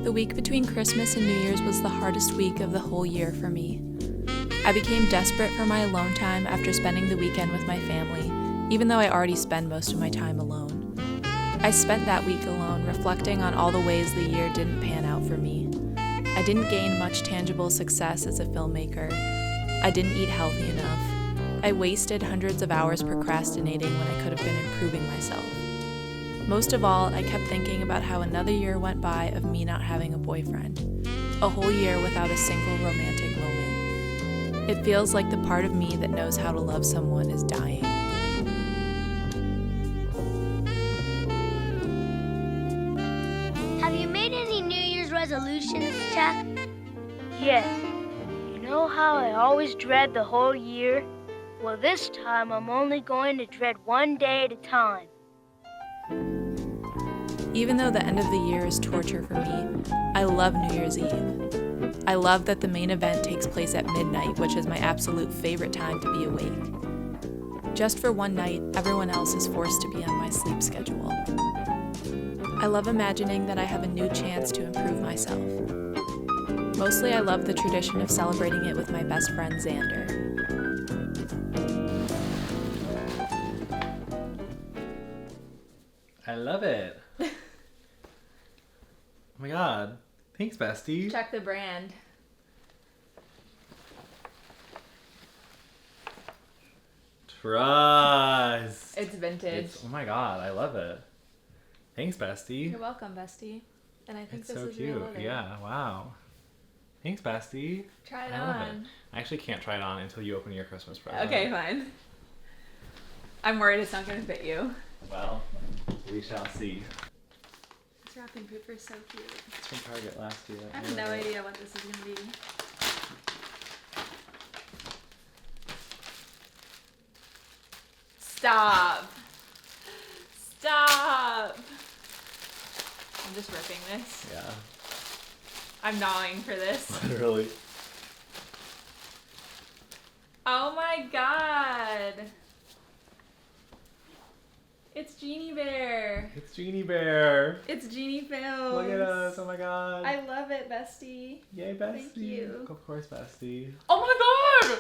The week between Christmas and New Year's was the hardest week of the whole year for me. I became desperate for my alone time after spending the weekend with my family, even though I already spend most of my time alone. I spent that week alone reflecting on all the ways the year didn't pan out for me. I didn't gain much tangible success as a filmmaker. I didn't eat healthy enough. I wasted hundreds of hours procrastinating when I could have been improving myself. Most of all, I kept thinking about how another year went by of me not having a boyfriend. A whole year without a single romantic moment. It feels like the part of me that knows how to love someone is dying. Have you made any New Year's resolutions, Chuck? Yes. You know how I always dread the whole year? Well, this time I'm only going to dread one day at a time. Even though the end of the year is torture for me, I love New Year's Eve. I love that the main event takes place at midnight, which is my absolute favorite time to be awake. Just for one night, everyone else is forced to be on my sleep schedule. I love imagining that I have a new chance to improve myself. Mostly I love the tradition of celebrating it with my best friend Xander. I love it. Oh my god. Thanks, bestie. Check the brand. Trust. It's vintage. Oh my god, I love it. Thanks, bestie. You're welcome, bestie. And I think It's this so is cute. real leather. Yeah, wow. Thanks, bestie. Try it I love on. I actually can't try it on until you open your Christmas present. Okay, fine. I'm worried it's not going to fit you. Well, we shall see. This wrapping paper is so cute. It's from Target last year. I have no idea what this is going to be. Stop. Stop. I'm just ripping this. Yeah. I'm gnawing for this. Literally. Oh my god. It's Genie Bear. It's Genie Bear. It's Genie Films. Look at us. Oh my god. I love it, bestie. Yay, bestie. Thank you. Of course, bestie. Oh my god!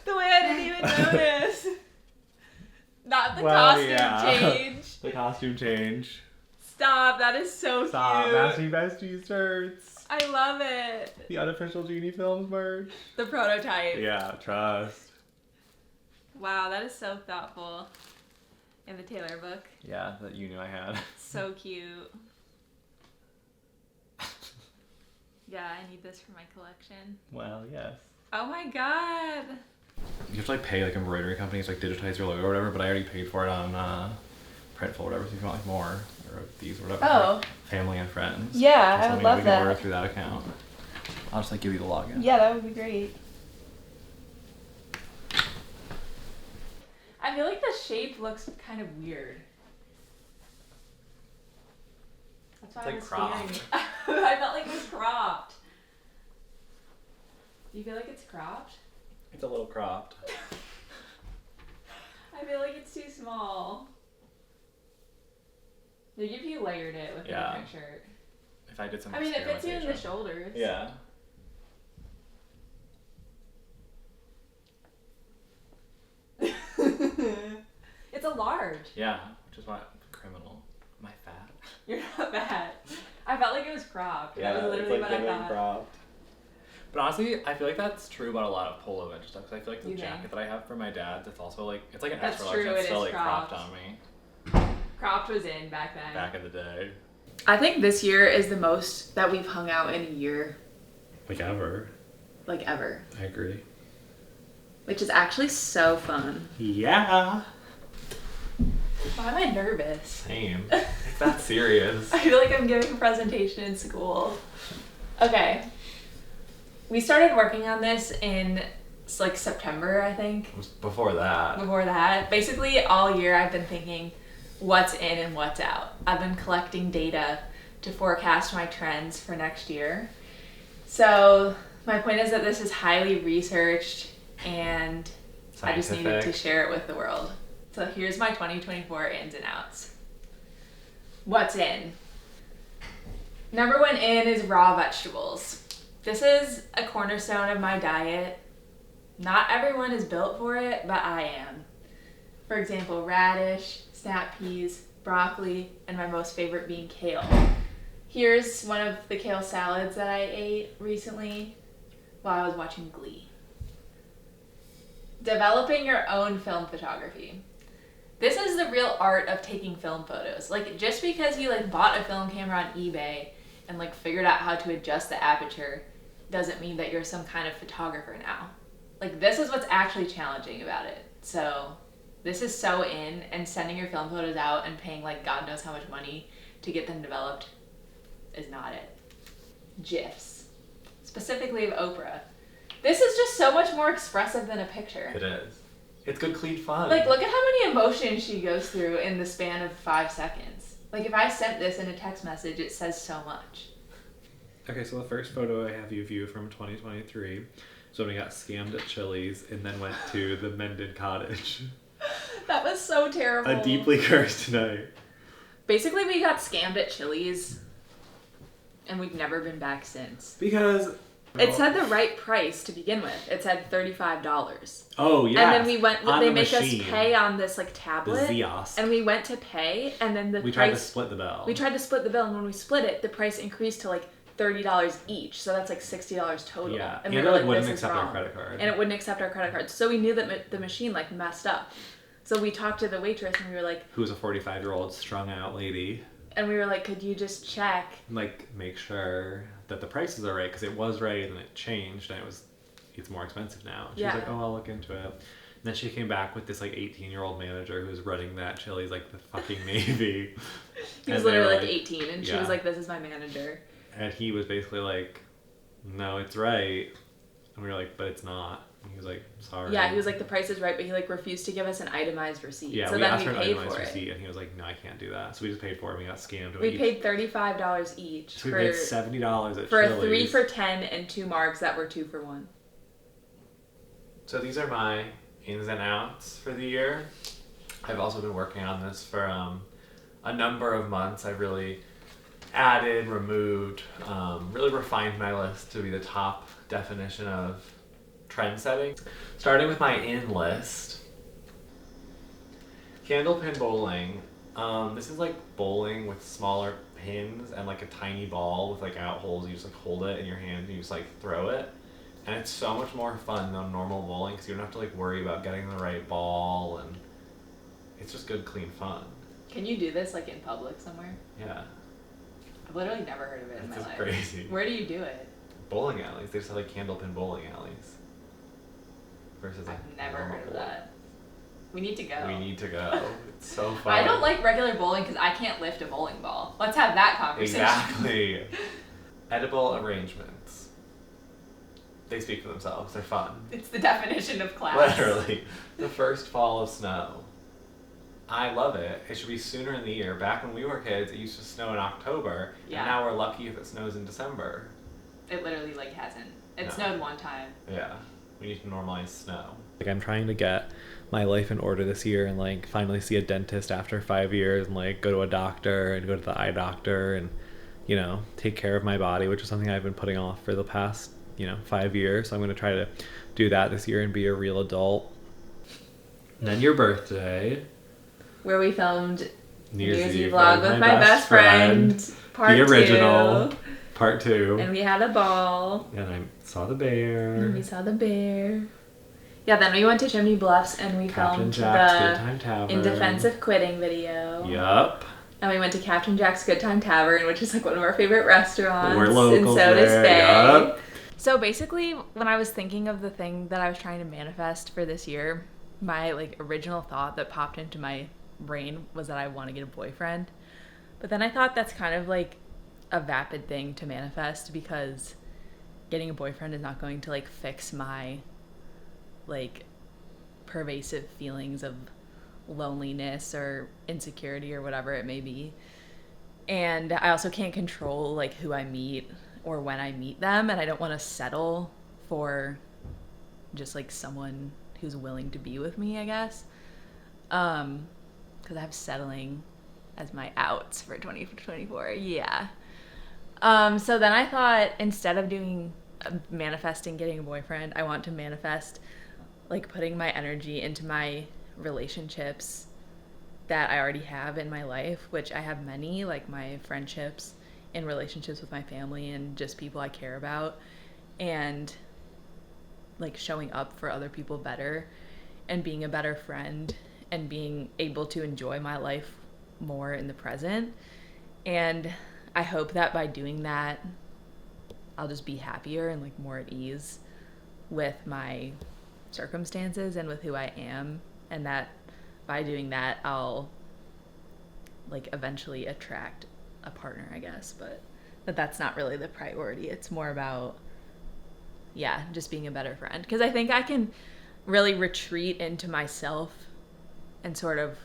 The way I didn't even notice. Not the costume change. The costume change. Stop, that is so Stop. cute. Matching besties shirts. I love it. The unofficial Genie Films merch. The prototype. Yeah, trust. Wow, that is so thoughtful. In the Taylor book. Yeah, that you knew I had. So cute. Yeah, I need this for my collection. Well, yes. Oh my god. You have to like pay like embroidery companies like digitize your logo or whatever, but I already paid for it on Printful or whatever. So if you want like more or these or whatever. Oh. Family and friends. Yeah, just I let would me know. love We can order that. through that account. I'll just like give you the login. Yeah, that would be great. I feel like the shape looks kind of weird. That's why It's I like was cropped. fearing. I felt like it was cropped. Do you feel like it's cropped? It's a little cropped. I feel like it's too small. Like if you layered it with a different shirt. If I did some I mean, it fits you in the shoulders. Yeah. It's a large. Yeah, which is why criminal. Am I fat? You're not bad. I felt like it was cropped. That was literally what I thought. cropped. But honestly, I feel like that's true about a lot of polo vintage stuff. Because I feel like the You jacket think? that I have for my dad, that's also like, it's like an That's extra large. true, It's it still is like cropped cropped. on me. Cropped was in back then. Back in the day. I think this year is the most that we've hung out in a year, Like ever. like ever. I agree. Which is actually so fun. Yeah. Why am I nervous? Same. It's that serious. I feel like I'm giving a presentation in school. Okay. We started working on this in like September, I think. It was before that. Before that. Basically, all year I've been thinking what's in and what's out. I've been collecting data to forecast my trends for next year. So my point is that this is highly researched and I just needed to share it with the world. So here's my 2024 ins and outs. What's in? Number 1 in is raw vegetables. This is a cornerstone of my diet. Not everyone is built for it, but I am. For example, radish, snap peas, broccoli, and my most favorite being kale. Here's one of the kale salads that I ate recently while I was watching Glee. Developing your own film photography. This is the real art of taking film photos. Like, just because you like bought a film camera on eBay and like figured out how to adjust the aperture doesn't mean that you're some kind of photographer now. Like, this is what's actually challenging about it. So this is so in, and sending your film photos out and paying like God knows how much money to get them developed is not it. GIFs, specifically of Oprah. This is just so much more expressive than a picture. It is. It's good, clean fun. Like, look at how many emotions she goes through in the span of 5 seconds. Like, if I sent this in a text message, it says so much. Okay, so the first photo I have you view from 2023 is when we got scammed at Chili's and then went to the Mended Cottage. That was so terrible. A deeply cursed night. Basically, we got scammed at Chili's, and we've never been back since. Because... It said the right price to begin with. It said $35. Oh, yeah. And then we went, on they the make machine. us pay on this like tablet. The Ziosk. And we went to pay, and then we tried to split the bill. We tried to split the bill, and when we split it, the price increased to like $30 each. So that's like $60 total. Yeah. And we were like, wouldn't this is accept our wrong. credit card. And it wouldn't accept our credit card. So we knew that the machine like messed up. So we talked to the waitress, and we were like... Who's a 45-year-old strung out lady. And we were like, could you just check? Like, make sure that the prices are right, because it was right and it changed and it's more expensive now. And she was like, oh, I'll look into it. And then she came back with this like 18-year-old manager who's running that Chili's like the fucking Navy. He was literally like 18, and she was like, this is my manager. And he was basically like, no, it's right. And we were like, but it's not. And he was like, sorry. Yeah, he was like, the price is right, but he like refused to give us an itemized receipt. Yeah, so we then asked we for an paid itemized for receipt, it. and he was like, no, I can't do that. So we just paid for it, and we got scammed. We paid $35 each. So we paid $70 at for Chili's. a 3 for $10 and 2 marks that were 2 for $1. So these are my ins and outs for the year. I've also been working on this for a number of months. I've really added, removed, really refined my list to be the top definition of trend setting. Starting with my in list. Candlepin bowling. This is like bowling with smaller pins and like a tiny ball with like out holes. You just like hold it in your hand and you just like throw it. And it's so much more fun than normal bowling because you don't have to like worry about getting the right ball, and it's just good, clean fun. Can you do this like in public somewhere? Yeah. I've literally never heard of it in my It's life. crazy. Where do you do it? Bowling alleys. They just have like candlepin bowling alleys. Versus like I've never normal heard of bowling. that. We need to go. We need to go. It's so fun. I don't like regular bowling because I can't lift a bowling ball. Let's have that conversation. Exactly. Edible arrangements. They speak for themselves. They're fun. It's the definition of class. Literally. The first fall of snow. I love it. It should be sooner in the year. Back when we were kids, it used to snow in October. Yeah. And now we're lucky if it snows in December. It literally like hasn't. It No. snowed one time. Yeah. We need to normalize snow. Like, I'm trying to get my life in order this year and like finally see a dentist after 5 years and like go to a doctor and go to the eye doctor and, you know, take care of my body, which is something I've been putting off for the past, 5 years. So I'm going to try to do that this year and be a real adult. And then your birthday. Where we filmed New Year's Eve vlog with my best friend. Part the original. 2. Part 2. And we had a ball. And I saw the bear. And we saw the bear. Yeah, then we went to Chimney Bluffs and we Captain filmed Jack's Good the Time Tavern. In Defense of Quitting video. Yup. And we went to Captain Jack's Good Time Tavern, which is like one of our favorite restaurants. We're locals in Sodas there. Bay. Yup. So basically, when I was thinking of the thing that I was trying to manifest for this year, my like original thought that popped into my brain was that I want to get a boyfriend. But then I thought that's kind of like a vapid thing to manifest because getting a boyfriend is not going to like fix my like pervasive feelings of loneliness or insecurity or whatever it may be. And I also can't control like who I meet or when I meet them, and I don't want to settle for just like someone who's willing to be with me, I guess. Because I have settling as my outs for 2024. Yeah. So then I thought, instead of doing manifesting getting a boyfriend, I want to manifest like putting my energy into my relationships that I already have in my life, which I have many, like my friendships and relationships with my family and just people I care about, and like showing up for other people better and being a better friend and being able to enjoy my life more in the present. And I hope that by doing that, I'll just be happier and like more at ease with my circumstances and with who I am, and that by doing that I'll like eventually attract a partner, I guess, but that's not really the priority. It's more about just being a better friend, because I think I can really retreat into myself and sort of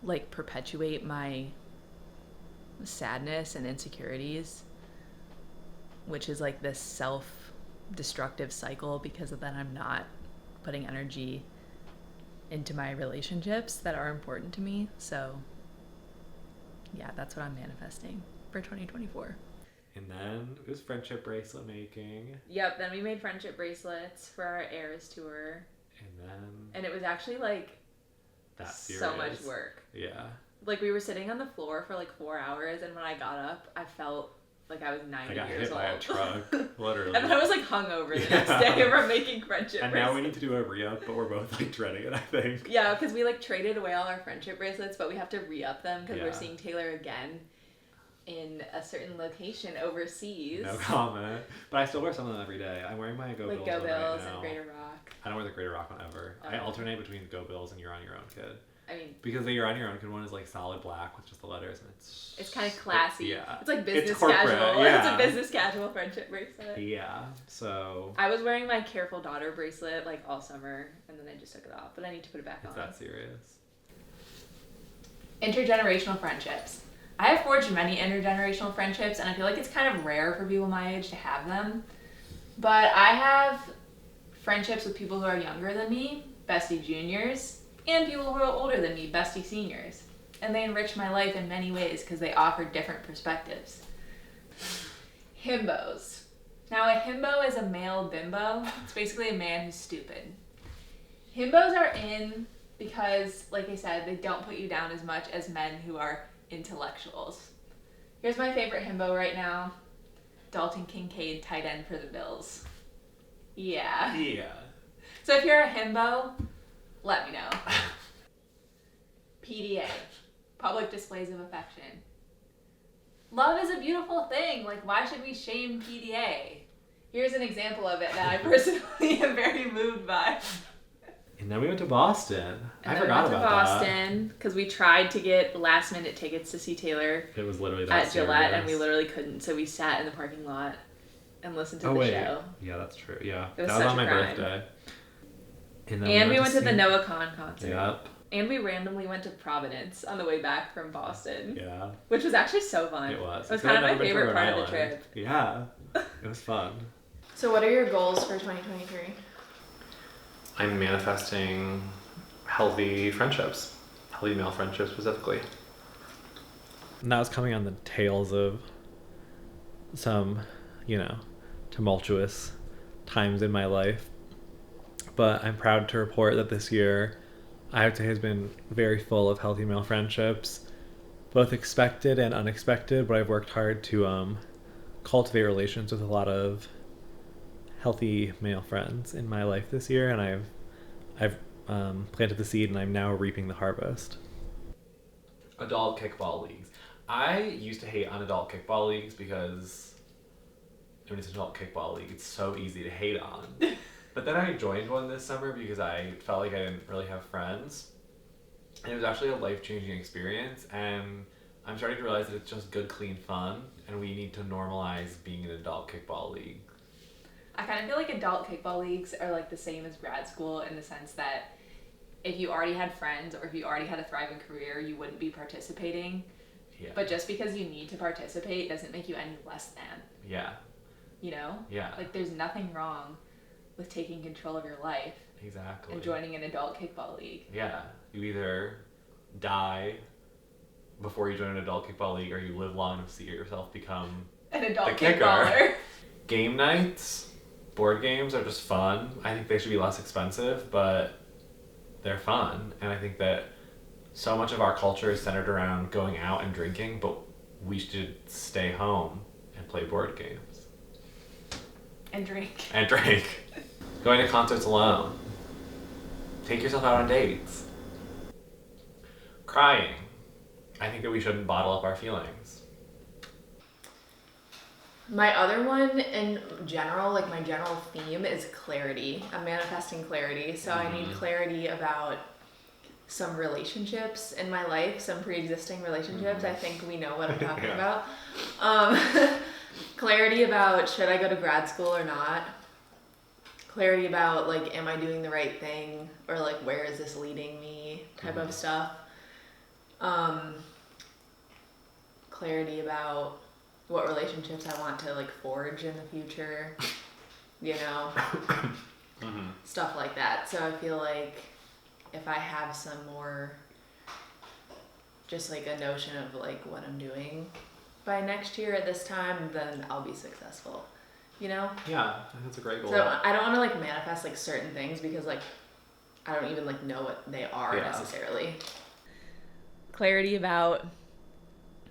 like perpetuate my sadness and insecurities, which is like this self-destructive cycle, because of that I'm not putting energy into my relationships that are important to me. So yeah, that's what I'm manifesting for 2024. And then it was friendship bracelet making. Yep, then we made friendship bracelets for our Eras tour. And it was actually like that so much work. Yeah. Like we were sitting on the floor for like 4 hours, and when I got up, I felt like I was 90 years old. I got hit by a truck, literally. And then I was like hungover the next day from making friendship bracelets. And now we need to do a re-up, but we're both like dreading it, I think. Yeah, because we like traded away all our friendship bracelets, but we have to re-up them because we're seeing Taylor again in a certain location overseas. No comment. But I still wear some of them every day. I'm wearing my Go Bills one right now. And Greater Rock. I don't wear the Greater Rock one ever. Oh. I alternate between Go Bills and You're On Your Own Kid. I mean, because the You're On Your Own Kid one is like solid black with just the letters, and it's kind of classy. Yeah, it's like business casual. Yeah. It's a business casual friendship bracelet. Yeah. So I was wearing my Careful Daughter bracelet like all summer, and then I just took it off. But I need to put it back on. Is that serious? Intergenerational friendships. I have forged many intergenerational friendships, and I feel like it's kind of rare for people my age to have them. But I have friendships with people who are younger than me, bestie juniors, and people who are older than me, bestie seniors. And they enrich my life in many ways because they offer different perspectives. Himbos. Now, a himbo is a male bimbo. It's basically a man who's stupid. Himbos are in because, like I said, they don't put you down as much as men who are intellectuals. Here's my favorite himbo right now. Dalton Kincaid, tight end for the Bills. Yeah. Yeah. So if you're a himbo, let me know. PDA. Public displays of affection. Love is a beautiful thing. Like, why should we shame PDA? Here's an example of it that I personally am very moved by. And then we went to Boston. I forgot about that. Boston because we tried to get last minute tickets to see Taylor. It was literally that at Gillette, and we literally couldn't. So we sat in the parking lot and listened to the show. Yeah, that's true. Yeah, that was on my birthday. And we went to the Noah Kahn concert. Yep. And we randomly went to Providence on the way back from Boston. Yeah. Which was actually so fun. It was. It was kind of my favorite part of the trip. Yeah. It was fun. So what are your goals for 2023? I'm manifesting healthy friendships. Healthy male friendships specifically. And that was coming on the tails of some, tumultuous times in my life. But I'm proud to report that this year, I would say, has been very full of healthy male friendships, both expected and unexpected, but I've worked hard to cultivate relations with a lot of healthy male friends in my life this year, and I've planted the seed, and I'm now reaping the harvest. Adult kickball leagues. I used to hate on adult kickball leagues because when it's an adult kickball league, it's so easy to hate on. But then I joined one this summer because I felt like I didn't really have friends. And it was actually a life-changing experience. And I'm starting to realize that it's just good, clean fun. And we need to normalize being an adult kickball league. I kind of feel like adult kickball leagues are like the same as grad school in the sense that if you already had friends or if you already had a thriving career, you wouldn't be participating. Yeah. But just because you need to participate doesn't make you any less than. Yeah. Yeah. Like there's nothing wrong with taking control of your life. Exactly. And joining an adult kickball league. Yeah. You either die before you join an adult kickball league, or you live long enough to see yourself become An adult the kicker. kickballer. Game nights, board games are just fun. I think they should be less expensive, but they're fun. And I think that so much of our culture is centered around going out and drinking, but we should stay home and play board games. And drink. And drink. Going to concerts alone. Take yourself out on dates. Crying. I think that we shouldn't bottle up our feelings. My other one in general, like my general theme is clarity. I'm manifesting clarity. So I need clarity about some relationships in my life, some pre-existing relationships. I think we know what I'm talking about. Clarity about should I go to grad school or not. Clarity about like, am I doing the right thing? Or like, where is this leading me type of stuff. Clarity about what relationships I want to like forge in the future, you know, stuff like that. So I feel like if I have some more, just like a notion of like what I'm doing by next year at this time, then I'll be successful, you know? Yeah, I think that's a great goal. So I don't want to like manifest like certain things because like I don't even like know what they are necessarily. Clarity about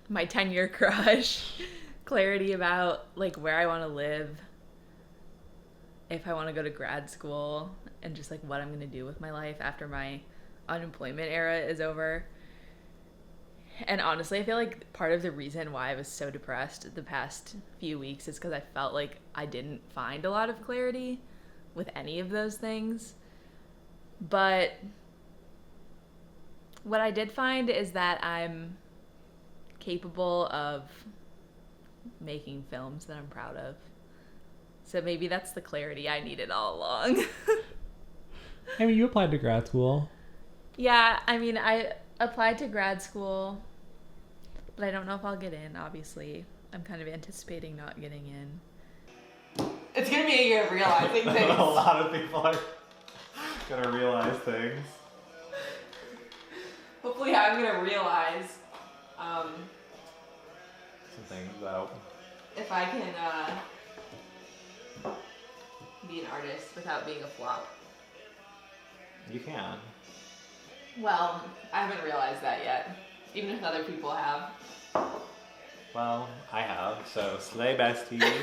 my 10-year crush. Clarity about like where I want to live, if I want to go to grad school, and just like what I'm going to do with my life after my unemployment era is over. And honestly, I feel like part of the reason why I was so depressed the past few weeks is because I felt like I didn't find a lot of clarity with any of those things. But what I did find is that I'm capable of making films that I'm proud of. So maybe that's the clarity I needed all along. I mean, you applied to grad school. Yeah, I mean, I applied to grad school, but I don't know if I'll get in, obviously. I'm kind of anticipating not getting in. It's going to be a year of realizing things. A lot of people are going to realize things. Hopefully I'm going to realize Some things out. if I can be an artist without being a flop. You can. Well, I haven't realized that yet, even if other people have. Well, I have, so slay besties.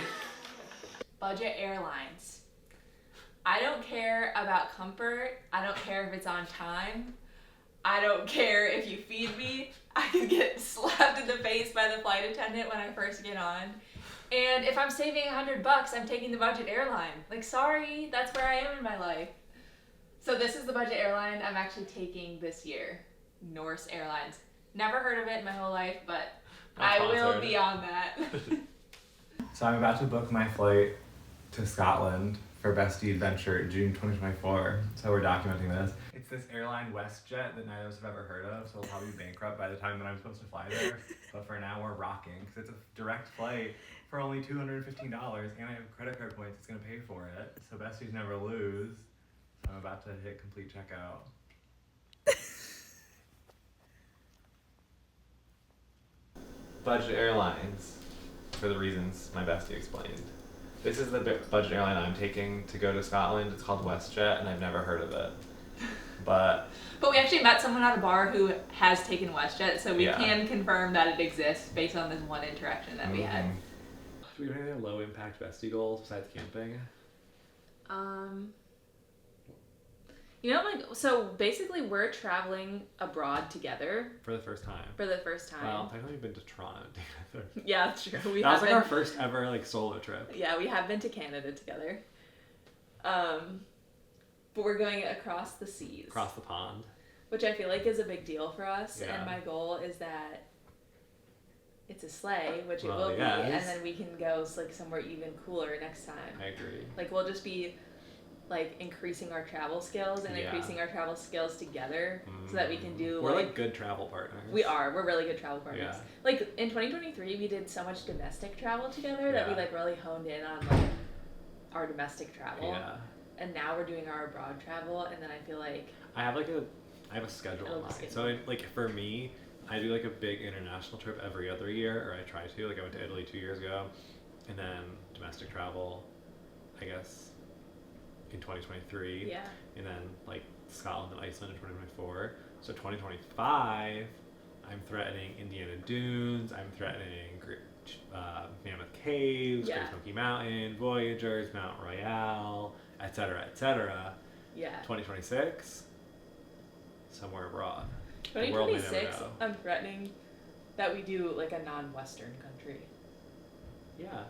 Budget airlines. I don't care about comfort. I don't care if it's on time. I don't care if you feed me. I can get slapped in the face by the flight attendant when I first get on. And if I'm saving $100, I'm taking the budget airline. Like, sorry, that's where I am in my life. So this is the budget airline I'm actually taking this year. Norse Airlines. Never heard of it in my whole life, but I will be on that. So I'm about to book my flight to Scotland for Bestie Adventure June 2024. So we're documenting this. It's this airline WestJet that neither of us have ever heard of, so it'll probably be bankrupt by the time that I'm supposed to fly there. But for now, we're rocking because it's a direct flight for only $215, and I have credit card points that's gonna pay for it. So besties never lose. So I'm about to hit complete checkout. Budget airlines, for the reasons my bestie explained. This is the budget airline I'm taking to go to Scotland. It's called WestJet, and I've never heard of it. But we actually met someone at a bar who has taken WestJet, so we can confirm that it exists based on this one interaction that we had. Do we have any other low impact bestie goals besides camping? You know, like, so basically we're traveling abroad together. For the first time. Well, technically we've been to Toronto together. Yeah, that's true. That was like our first ever like solo trip. Yeah, we have been to Canada together. But we're going across the seas. Across the pond. Which I feel like is a big deal for us. Yeah. And my goal is that it's a sleigh, which it will be, and then we can go like somewhere even cooler next time. I agree. Like, we'll just be like increasing our travel skills and increasing our travel skills together so that we can do we're like good travel partners. We're really good travel partners. Yeah. Like in 2023 we did so much domestic travel together that we like really honed in on like our domestic travel. Yeah. And now we're doing our abroad travel, and then I feel like I have a schedule in mind. So like for me, I do like a big international trip every other year, or I try to. Like I went to Italy 2 years ago, and then domestic travel, I guess, in 2023. Yeah. And then like Scotland and Iceland in 2024. So 2025, I'm threatening Indiana Dunes. I'm threatening Mammoth Caves, Yeah. Great Smoky Mountain, Voyagers, Mount Royale, etc., etc. Yeah. 2026, somewhere abroad. The world may never 2026, know. I'm threatening that we do like a non-Western country. Yeah.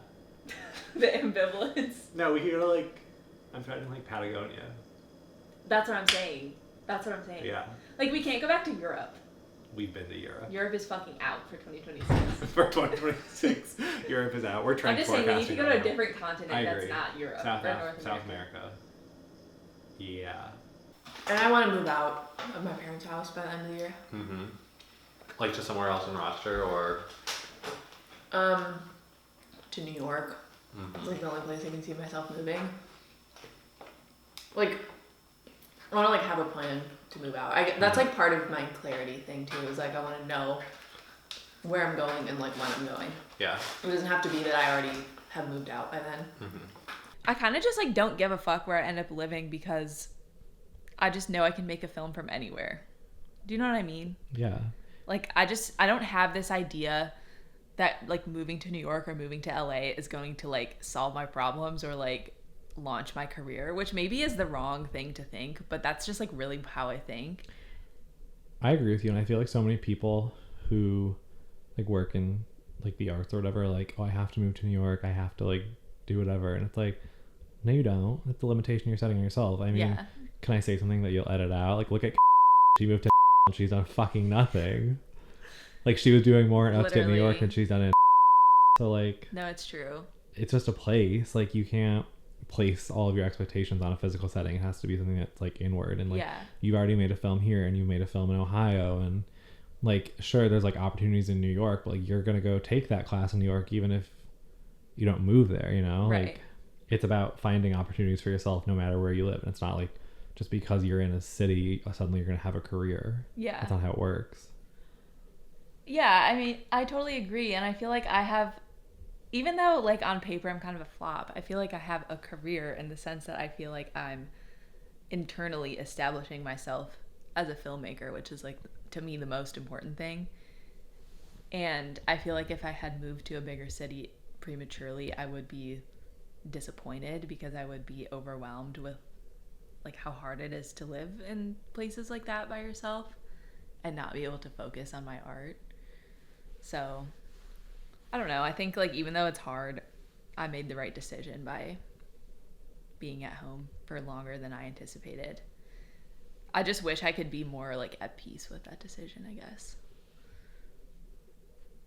The ambivalence. No, we could go to like, I'm threatening like Patagonia. That's what I'm saying. Yeah. Like, we can't go back to Europe. We've been to Europe. Europe is fucking out for 2026. For 2026. Europe is out. We're trying I'm just to saying we need to go to a right now. different continent I that's agree. not Europe South or North South America. America. Yeah. And I want to move out of my parents' house by the end of the year. Mm-hmm. Like to somewhere else in Rochester or? To New York. Mm-hmm. It's like the only place I can see myself moving. Like, I want to like have a plan to move out. That's like part of my clarity thing too. Is like I want to know where I'm going and like when I'm going. Yeah. It doesn't have to be that I already have moved out by then. Mm-hmm. I kind of just like don't give a fuck where I end up living because I just know I can make a film from anywhere. Do you know what I mean? Yeah. Like I don't have this idea that like moving to New York or moving to LA is going to like solve my problems or like launch my career, which maybe is the wrong thing to think, but that's just like really how I think. I agree with you, and I feel like so many people who like work in like the arts or whatever are like, oh, I have to move to New York, I have to like do whatever, and it's like, no you don't. It's the limitation you're setting on yourself. I mean, Yeah. Can I say something that you'll edit out? Like, look at she moved to and she's done fucking nothing. Like, she was doing more in upstate New York than she's done in so like, No, it's true. it's just a place. Like, you can't place all of your expectations on a physical setting. It has to be something that's like inward, and like you've already made a film here and you made a film in Ohio, and like sure there's like opportunities in New York, but like you're gonna go take that class in New York even if you don't move there, you know? Right. Like it's about finding opportunities for yourself no matter where you live, and it's not like just because you're in a city suddenly you're gonna have a career. Yeah. That's not how it works. Yeah, I mean, I totally agree, and I feel like I have, even though like on paper I'm kind of a flop, I feel like I have a career in the sense that I feel like I'm internally establishing myself as a filmmaker, which is like to me the most important thing. And I feel like if I had moved to a bigger city prematurely, I would be disappointed because I would be overwhelmed with like how hard it is to live in places like that by yourself and not be able to focus on my art. So I don't know. I think like even though it's hard, I made the right decision by being at home for longer than I anticipated. I just wish I could be more like at peace with that decision, I guess.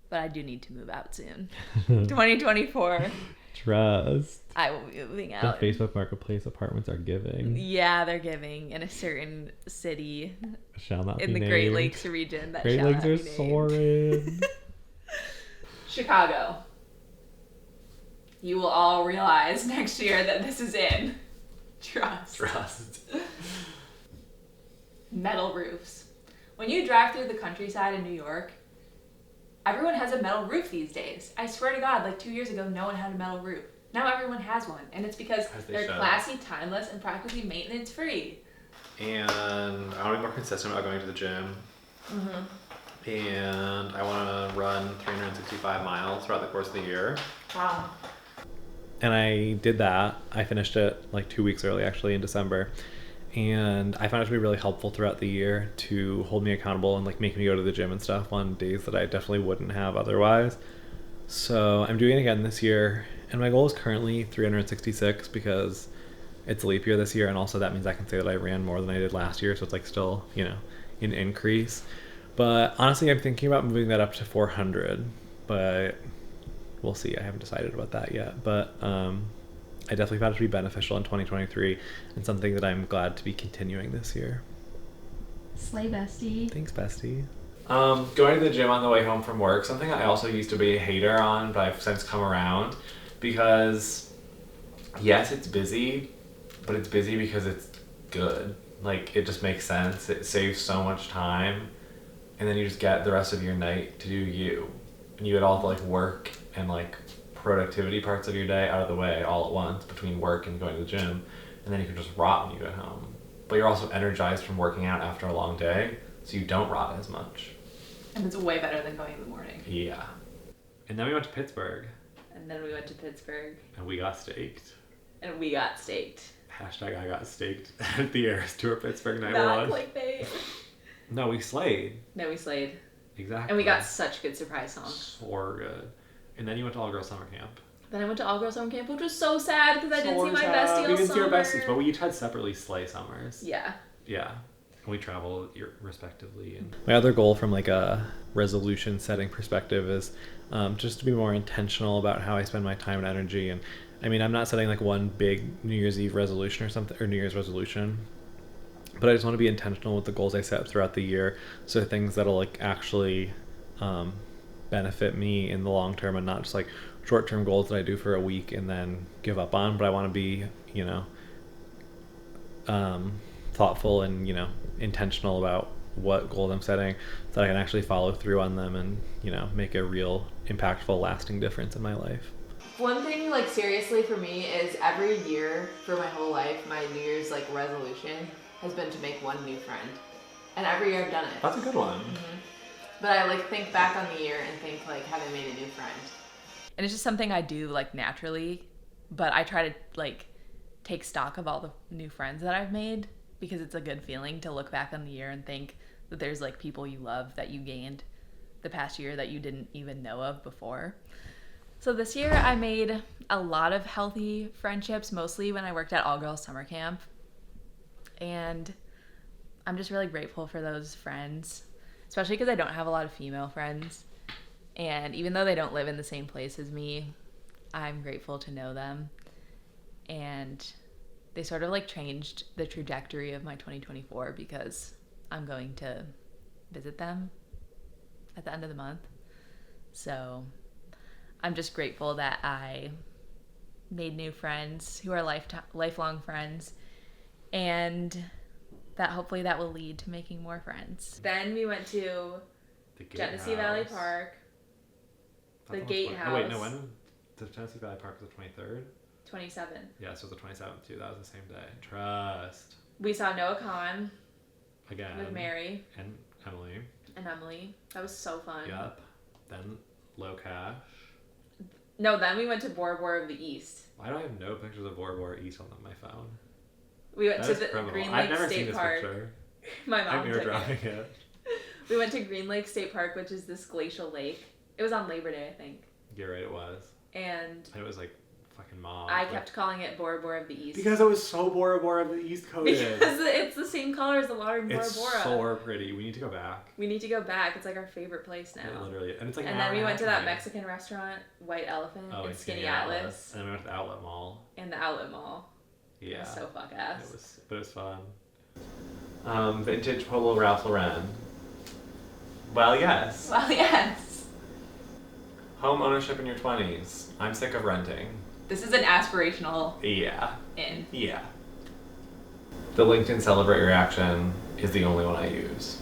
But I do need to move out soon. 2024. Trust. I will be moving out. The Facebook Marketplace apartments are giving. Yeah, they're giving in a certain city Shall not in be the named. Great Lakes region. That Great shall Lakes not are be named. soaring. Chicago. You will all realize next year that this is in. Trust. Metal roofs. When you drive through the countryside in New York, everyone has a metal roof these days. I swear to God, like 2 years ago, no one had a metal roof. Now everyone has one, and it's because they're classy, timeless, and practically maintenance-free. And I want to be more consistent about going to the gym. Mm-hmm. And I want to run 365 miles throughout the course of the year. Wow. And I did that. I finished it like 2 weeks early, actually, in December. And I found it to be really helpful throughout the year to hold me accountable and like make me go to the gym and stuff on days that I definitely wouldn't have otherwise. So I'm doing it again this year. And my goal is currently 366 because it's a leap year this year. And also that means I can say that I ran more than I did last year. So it's like still, you know, an increase. But honestly, I'm thinking about moving that up to 400. But we'll see. I haven't decided about that yet. But I definitely found it to be beneficial in 2023 and something that I'm glad to be continuing this year. Slay, bestie. Thanks, bestie. Going to the gym on the way home from work, something I also used to be a hater on, but I've since come around because, yes, it's busy, but it's busy because it's good. Like, it just makes sense. It saves so much time, and then you just get the rest of your night to do you, and you get all the like work and like productivity parts of your day out of the way all at once between work and going to the gym, and then you can just rot when you get home. But you're also energized from working out after a long day, so you don't rot as much. And it's way better than going in the morning. Yeah. And then we went to Pittsburgh. And then we went to Pittsburgh. And we got staked. Hashtag I got staked at the Eras Tour Pittsburgh night one. Clickbait. No, we slayed. Exactly. And we got such good surprise songs. So good. And then you went to All Girls Summer Camp. Then I went to All Girls Summer Camp, which was so sad because I didn't see my bestie all summer. We didn't see our besties, but we each had separately slay summers. Yeah. Yeah. And we traveled respectively. And my other goal from like a resolution setting perspective is just to be more intentional about how I spend my time and energy. And I mean, I'm not setting like one big New Year's Eve resolution or something, or New Year's resolution, but I just want to be intentional with the goals I set throughout the year. So things that'll like actually benefit me in the long term, and not just like short-term goals that I do for a week and then give up on. But I want to be, you know, thoughtful and, you know, intentional about what goals I'm setting so that I can actually follow through on them and, you know, make a real impactful, lasting difference in my life. One thing, like, seriously for me is every year for my whole life, my New Year's, like, resolution has been to make one new friend. And every year I've done it. That's a good one. Mm-hmm. But I, like, think back on the year and think, like, have I made a new friend? And it's just something I do, like, naturally. But I try to, like, take stock of all the new friends that I've made, because it's a good feeling to look back on the year and think that there's, like, people you love that you gained the past year that you didn't even know of before. So this year I made a lot of healthy friendships, mostly when I worked at All Girls Summer Camp. And I'm just really grateful for those friends, especially because I don't have a lot of female friends. And even though they don't live in the same place as me, I'm grateful to know them. And they sort of like changed the trajectory of my 2024 because I'm going to visit them at the end of the month. So I'm just grateful that I made new friends who are lifelong friends, and that hopefully that will lead to making more friends. Then we went to Genesee Valley Park, the Gatehouse. Oh wait, no, when? The Genesee Valley Park was the 23rd? 27. Yeah, so the 27th too. That was the same day. Trust. We saw Noah Khan. Again. With Mary. And Emily. That was so fun. Yep. Then Low Cash. No, then we went to Bora Bora of the East. Why do I have no pictures of Bora Bora East on my phone? We went to the Green Lake State Park. Picture. My mom I'm took dropping it. We went to Green Lake State Park, which is this glacial lake. It was on Labor Day, I think. You're right, it was. And it was like fucking mob. I kept calling it Bora Bora of the East. Because it was so Bora Bora of the East coded. Because it's the same color as the water in Bora Bora. It's so pretty. We need to go back. It's like our favorite place now. Yeah, literally. And it's like. And then we went to that Mexican restaurant, White Elephant, and Skinny Atlas. And then we went to the Outlet Mall. And the Outlet Mall. Yeah. It was so fuck ass. But it was fun. Vintage Polo Ralph Lauren. Well, yes. Home ownership in your 20s. I'm sick of renting. This is an aspirational Yeah. in. Yeah. The LinkedIn Celebrate reaction is the only one I use.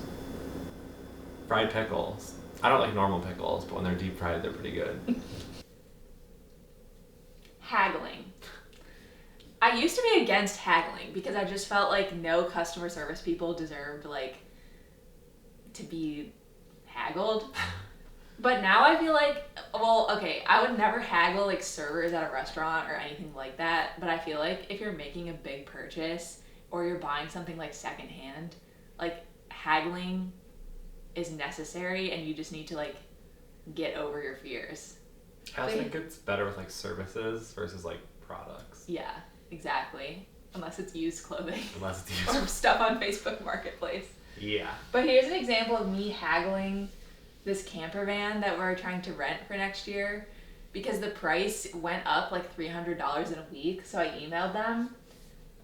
Fried pickles. I don't like normal pickles, but when they're deep fried, they're pretty good. Haggling. I used to be against haggling because I just felt like no customer service people deserved, like, to be haggled. But now I feel like, well, okay, I would never haggle, like, servers at a restaurant or anything like that, but I feel like if you're making a big purchase or you're buying something, like, secondhand, like, haggling is necessary and you just need to, like, get over your fears. I also think it's better with, like, services versus, like, products. Yeah, exactly. Unless it's used clothing. Or used. stuff on Facebook Marketplace. Yeah. But here's an example of me haggling this camper van that we're trying to rent for next year because the price went up like $300 in a week. So I emailed them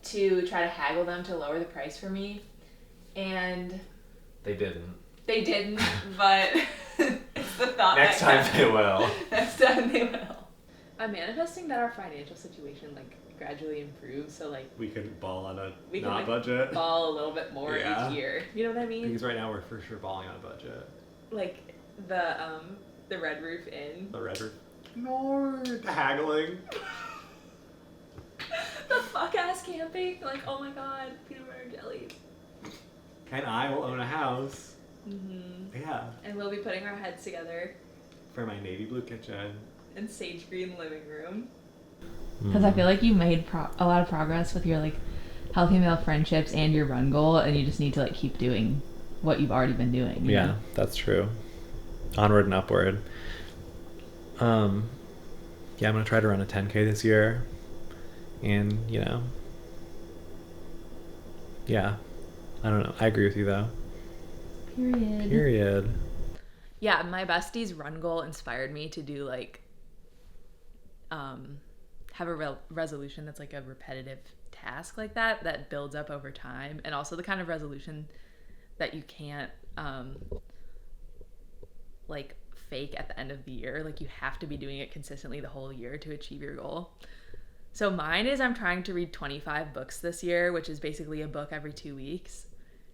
to try to haggle them to lower the price for me. And they didn't, but it's the thought. Next time they will. I'm manifesting that our financial situation like gradually improve. So like We could ball on a we can not like budget. ball a little bit more Yeah. each year. You know what I mean? Because right now we're for sure balling on a budget. Like the Red Roof Inn. The red roof. No, haggling. The fuck ass camping. Like, oh my god, peanut butter and jelly. And I will own a house. Mm-hmm. Yeah. And we'll be putting our heads together For my navy blue kitchen. in sage green living room. Because I feel like you made a lot of progress with your like healthy male friendships and your run goal, and you just need to like keep doing what you've already been doing. You know? That's true. Onward and upward. Yeah, I'm gonna try to run a 10K this year, and yeah, I don't know. I agree with you though. Period. Yeah, my bestie's run goal inspired me to do like have a resolution that's like a repetitive task like that builds up over time, and also the kind of resolution that you can't like fake at the end of the year. Like you have to be doing it consistently the whole year to achieve your goal. So mine is I'm trying to read 25 books this year, which is basically a book every 2 weeks.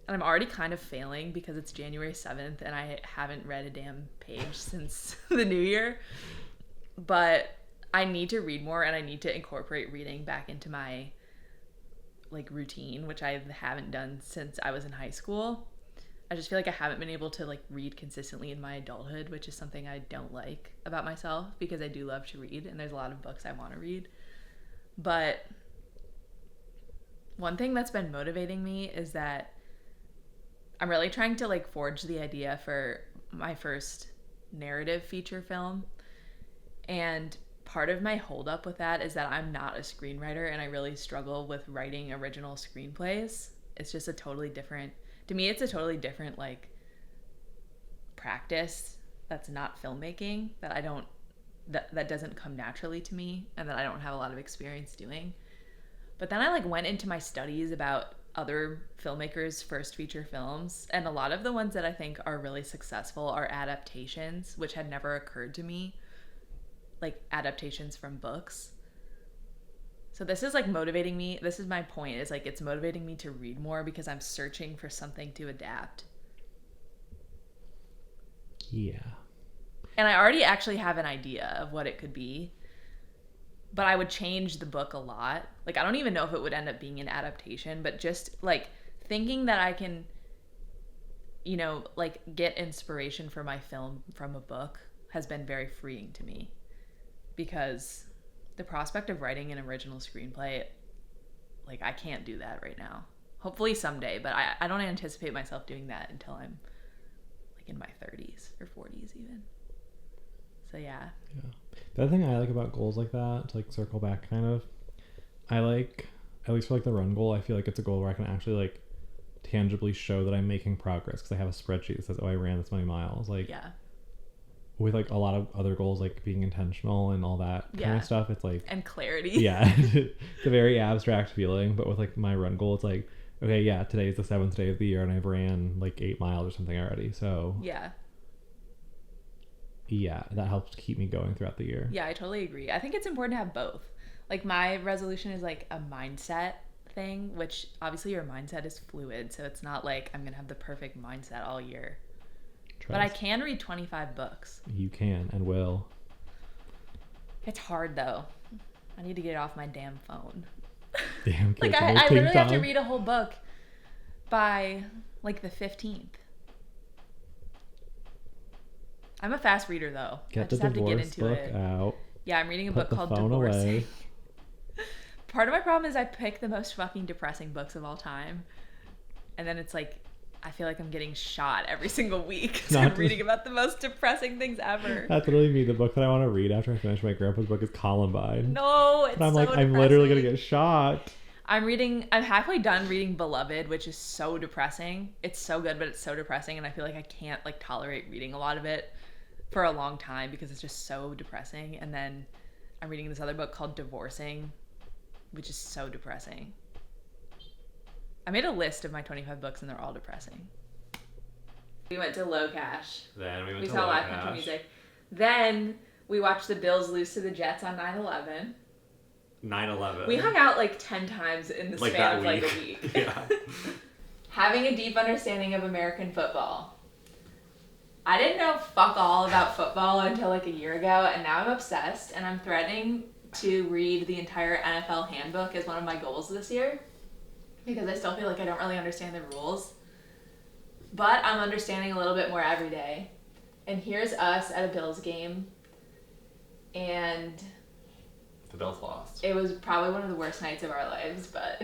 And I'm already kind of failing because it's January 7th and I haven't read a damn page since the new year. But I need to read more, and I need to incorporate reading back into my like routine, which I haven't done since I was in high school. I just feel like I haven't been able to like read consistently in my adulthood, which is something I don't like about myself because I do love to read and there's a lot of books I want to read. But one thing that's been motivating me is that I'm really trying to like forge the idea for my first narrative feature film. And part of my holdup with that is that I'm not a screenwriter and I really struggle with writing original screenplays. It's just to me it's a totally different like practice that's not filmmaking that doesn't come naturally to me and that I don't have a lot of experience doing. But then I like went into my studies about other filmmakers' first feature films, and a lot of the ones that I think are really successful are adaptations, which had never occurred to me, like adaptations from books. So this is like motivating me. This is my point, is like it's motivating me to read more because I'm searching for something to adapt. Yeah. And I already actually have an idea of what it could be, but I would change the book a lot. Like I don't even know if it would end up being an adaptation, but just like thinking that I can, you know, like get inspiration for my film from a book has been very freeing to me, because the prospect of writing an original screenplay, like I can't do that right now. Hopefully someday, but I don't anticipate myself doing that until I'm like in my 30s or 40s even. So yeah. The other thing I like about goals like that, to like circle back kind of, I like, at least for like the run goal, I feel like it's a goal where I can actually like tangibly show that I'm making progress because I have a spreadsheet that says, oh, I ran this many miles. Like, yeah. With like a lot of other goals, like being intentional and all that kind of stuff, it's like, and clarity. Yeah. It's a very abstract feeling. But with like my run goal, it's like, okay, yeah, today is the 7th day of the year and I've ran like 8 miles or something already. So yeah, that helps keep me going throughout the year. Yeah, I totally agree. I think it's important to have both. Like my resolution is like a mindset thing, which obviously your mindset is fluid. So it's not like I'm going to have the perfect mindset all year. But I can read 25 books. You can and will. It's hard though. I need to get it off my damn phone. Damn Like I literally have to read a whole book by like the 15th. I'm a fast reader though. I just have to get into it. Out. Yeah, I'm reading a book called Phone Divorcing. away. Part of my problem is I pick the most fucking depressing books of all time. And then it's like, I feel like I'm getting shot every single week. So I'm reading about the most depressing things ever. That's literally me. The book that I want to read after I finish my grandpa's book is Columbine. No, it's but I'm so like, depressing. I'm literally going to get shot. I'm halfway done reading Beloved, which is so depressing. It's so good, but it's so depressing. And I feel like I can't like tolerate reading a lot of it for a long time because it's just so depressing. And then I'm reading this other book called Divorcing, which is so depressing. I made a list of my 25 books and they're all depressing. We went to Low Cash. Then we saw live country music. Then we watched the Bills lose to the Jets on 9/11. 9/11. We hung out like 10 times in the Like span that of like a week. week. Yeah. Having a deep understanding of American football. I didn't know fuck all about football until like a year ago, and now I'm obsessed, and I'm threatening to read the entire NFL handbook as one of my goals this year, because I still feel like I don't really understand the rules. But I'm understanding a little bit more every day. And here's us at a Bills game, and The Bills lost. it was probably one of the worst nights of our lives, but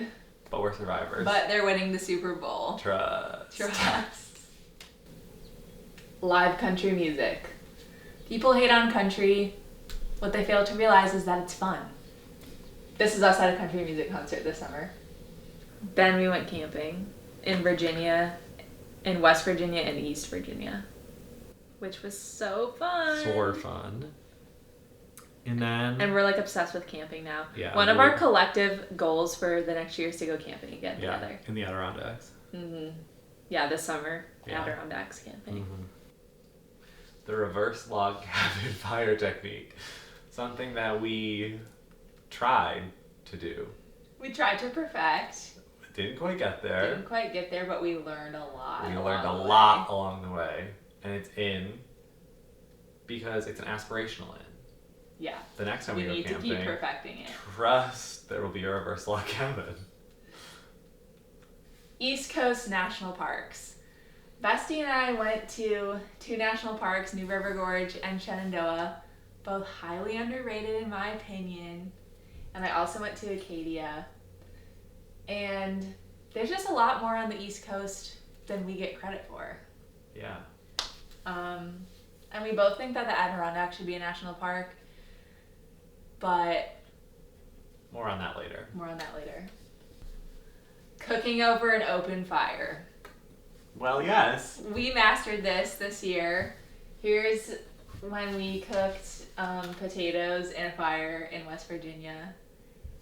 we're survivors. but they're winning the Super Bowl. Trust. Trust. Live country music. People hate on country. What they fail to realize is that it's fun. This is us at a country music concert this summer. Then we went camping in Virginia, in West Virginia and East Virginia, which was so fun. So fun. And then... And we're like obsessed with camping now. Yeah, One of our collective goals for the next year is to go camping again together. In the Adirondacks. Yeah, this summer, Yeah. Adirondacks camping. The reverse log cabin fire technique. Something that we tried to do. We tried to perfect. Didn't quite get there. Didn't quite get there, but we learned a lot. We learned a lot along the way. And it's in because it's an aspirational in. Yeah. The next time we go need camping, to keep perfecting it. trust there will be a reverse log cabin. East Coast National Parks. Bestie and I went to 2 national parks, New River Gorge and Shenandoah, both highly underrated in my opinion. And I also went to Acadia. And there's just a lot more on the East Coast than we get credit for. Yeah. And we both think that the Adirondack should be a national park, but More on that later. Cooking over an open fire. Well, yes. We mastered this year. Here's when we cooked potatoes in a fire in West Virginia,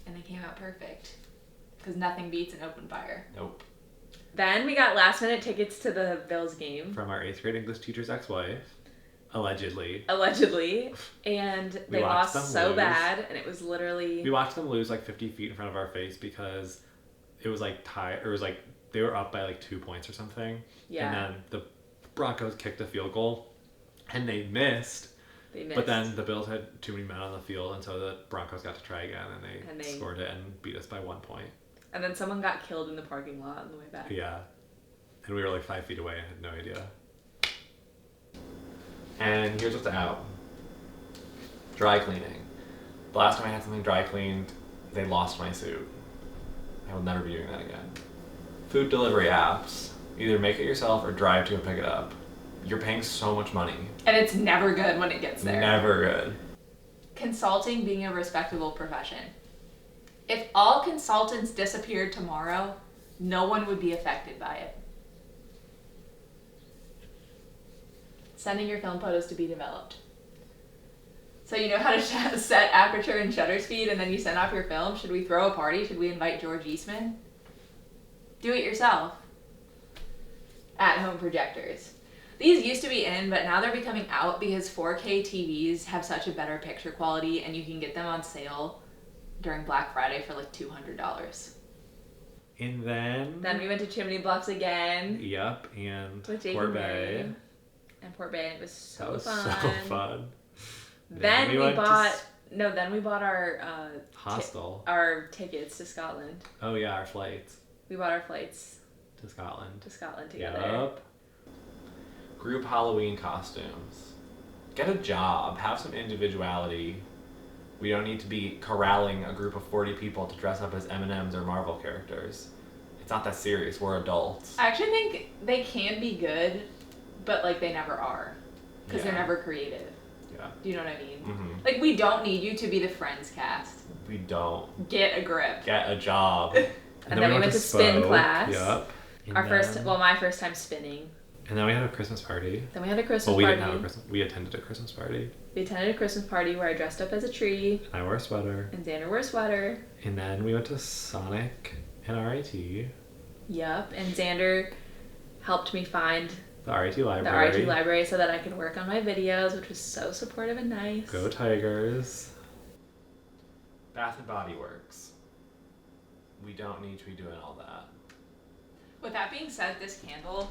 and they came out perfect. Because nothing beats an open fire. Nope. Then we got last minute tickets to the Bills game. From our 8th grade English teacher's ex-wife. Allegedly. And they watched them lost so lose. bad, and it was literally... We watched them lose like 50 feet in front of our face because it was like tied, or it was like they were up by like 2 points or something. Yeah. And then the Broncos kicked a field goal and they missed. But then the Bills had too many men on the field, and so the Broncos got to try again, and they scored it and beat us by 1 point. And then someone got killed in the parking lot on the way back. Yeah. And we were like 5 feet away and had no idea. And here's what's out. Dry cleaning. The last time I had something dry cleaned, they lost my suit. I will never be doing that again. Food delivery apps. Either make it yourself or drive to and pick it up. You're paying so much money. And it's never good when it gets there. Never good. Consulting being a respectable profession. If all consultants disappeared tomorrow, no one would be affected by it. Sending your film photos to be developed. So you know how to set aperture and shutter speed, and then you send off your film? Should we throw a party? Should we invite George Eastman? Do it yourself. At-home projectors. These used to be in, but now they're becoming out because 4K TVs have such a better picture quality, and you can get them on sale during Black Friday for like $200. And then we went to Chimney Bluffs again. Yep, and With Jake Port and Bay. Mary. And Port Bay, and it was so That was fun. so fun. Then we went to bought our Hostel. our tickets to Scotland. Oh yeah, our flights We bought our flights to Scotland. together. Yup. Group Halloween costumes. Get a job. Have some individuality. We don't need to be corralling a group of 40 people to dress up as M&Ms or Marvel characters. It's not that serious. We're adults. I actually think they can be good, but like they never are, because they're Yeah. never creative. Yeah. Do you know what I mean? Mm-hmm. Like, we don't need you to be the Friends cast. We don't. Get a grip. Get a job. And then we went to spin Spoke. class. Yep. My first time spinning. And then we had a Christmas party. Then we had a Christmas Well, we party. didn't have a Christmas. We attended a Christmas party. We attended a Christmas party where I dressed up as a tree. And I wore a sweater. And Xander wore a sweater. And then we went to Sonic and RIT. Yup. And Xander helped me find The RIT library. the RIT library so that I could work on my videos, which was so supportive and nice. Go Tigers. Bath and Body Works. We don't need to be doing all that. With that being said, this candle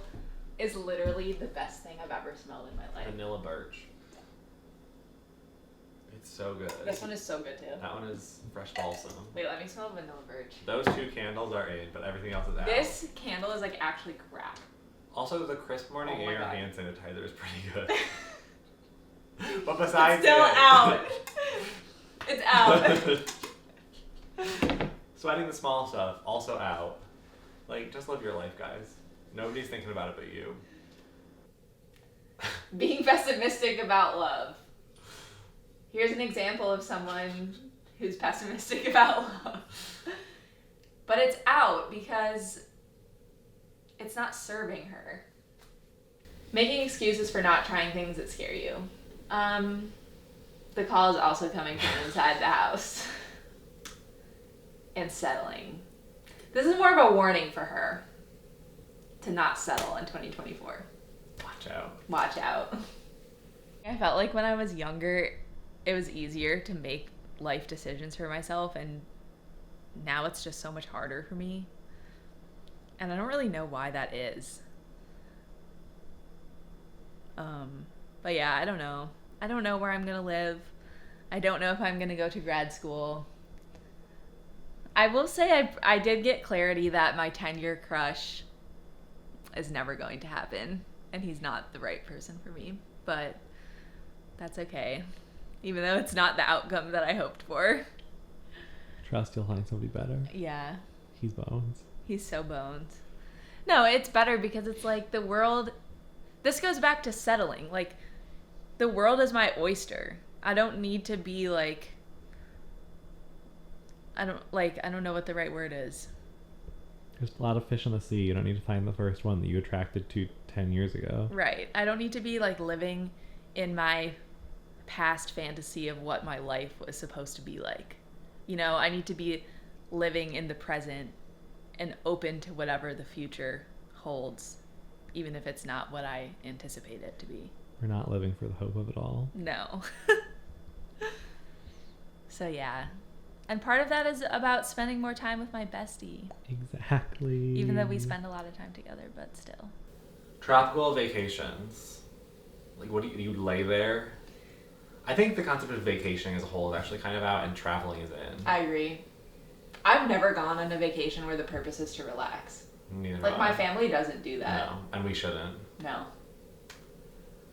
is literally the best thing I've ever smelled in my life. Vanilla birch. It's so good. This one is so good too. That one is fresh balsam. Wait, let me smell vanilla birch. Those 2 candles are in, but everything else is out. This candle is like actually crap. Also, the crisp morning Oh my air God. hand sanitizer is pretty good. But besides It's still it, out. It's out. Sweating the small stuff, also out. Like, just live your life, guys. Nobody's thinking about it but you. Being pessimistic about love. Here's an example of someone who's pessimistic about love. But it's out because it's not serving her. Making excuses for not trying things that scare you. The call is also coming from inside the house. And settling. This is more of a warning for her to not settle in 2024. Watch out. Watch out. I felt like when I was younger, it was easier to make life decisions for myself, and now it's just so much harder for me. And I don't really know why that is. But yeah, I don't know. I don't know where I'm gonna live. I don't know if I'm gonna go to grad school. I will say I did get clarity that my 10-year crush is never going to happen, and he's not the right person for me, but that's okay, even though it's not the outcome that I hoped for. Trust you'll find somebody better. Yeah. He's bones. He's so bones. No, it's better because it's like the world, this goes back to settling. Like, the world is my oyster. I don't need to be like, I don't know what the right word is. There's a lot of fish in the sea. You don't need to find the first one that you attracted to 10 years ago. Right. I don't need to be like living in my past fantasy of what my life was supposed to be like. You know, I need to be living in the present and open to whatever the future holds, even if it's not what I anticipate it to be. We're not living for the hope of it all. No. So yeah. And part of that is about spending more time with my bestie. Exactly. Even though we spend a lot of time together, but still. Tropical vacations. Like, what do you lay there? I think the concept of vacationing as a whole is actually kind of out, and traveling is in. I agree. I've never gone on a vacation where the purpose is to relax. Neither Like, have my I. family doesn't do that. No, and we shouldn't. No.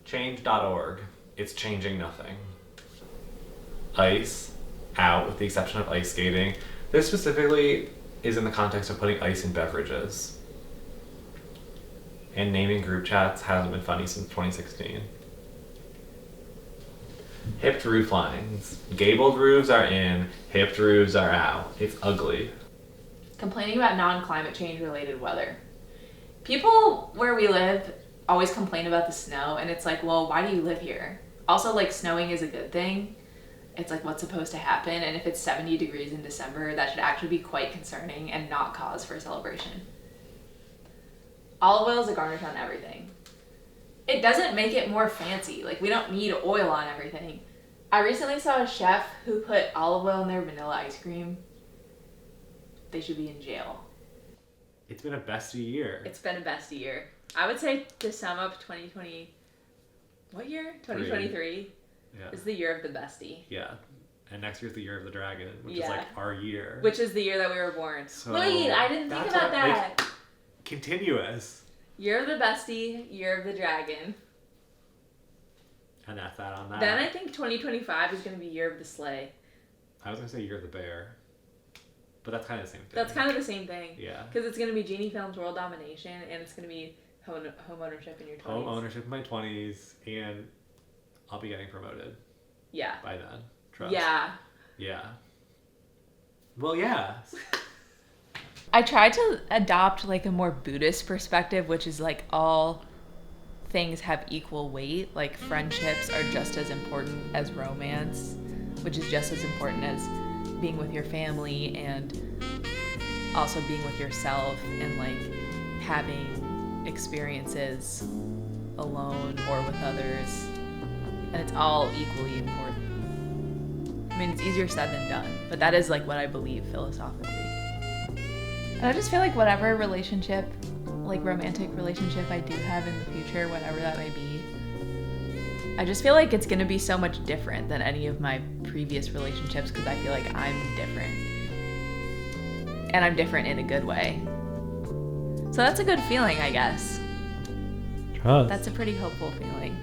Change.org. It's changing nothing. Ice, out, with the exception of ice skating. This specifically is in the context of putting ice in beverages. And naming group chats hasn't been funny since 2016. Hipped roof lines. Gabled roofs are in, hipped roofs are out. It's ugly. Complaining about non-climate change related weather. People where we live always complain about the snow, and it's like, well, why do you live here? Also, like, snowing is a good thing. It's like what's supposed to happen, and if it's 70 degrees in December, that should actually be quite concerning and not cause for a celebration. Olive oil is a garnish on everything. It doesn't make it more fancy. Like, we don't need oil on everything. I recently saw a chef who put olive oil in their vanilla ice cream. They should be in jail. It's been a bestie year. It's been a bestie year. I would say, to sum up 2020, what year? 2023 Yeah. is the year of the bestie. Yeah. And next year's the year of the dragon, which is Yeah. like our year. Which is the year that we were born. So Wait, I didn't think that's about what that. makes- Continuous. Year of the bestie, year of the dragon. And that's that on that. Then I think 2025 is going to be year of the sleigh. I was going to say year of the bear. But that's kind of the same thing. That's kind of the same thing. Yeah. Because it's going to be Genie Films World Domination, and it's going to be home ownership in your 20s. Home ownership in my 20s, and I'll be getting promoted Yeah. by then. Trust. Yeah. Yeah. Well, yeah. I tried to adopt like a more Buddhist perspective, which is like all things have equal weight. Like friendships are just as important as romance, which is just as important as being with your family and also being with yourself and like having experiences alone or with others. And it's all equally important. mean, it's easier said than done, but that is like what I believe philosophically. And I just feel like whatever relationship, like romantic relationship I do have in the future, whatever that may be, I just feel like it's gonna be so much different than any of my previous relationships because I feel like I'm different. And I'm different in a good way. So that's a good feeling, I guess. Trust. That's a pretty hopeful feeling.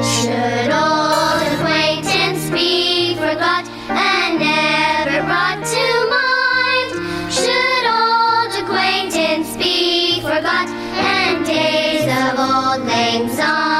Should old acquaintance be forgot and never brought to mind? Should old acquaintance be forgot and days of old lang syne?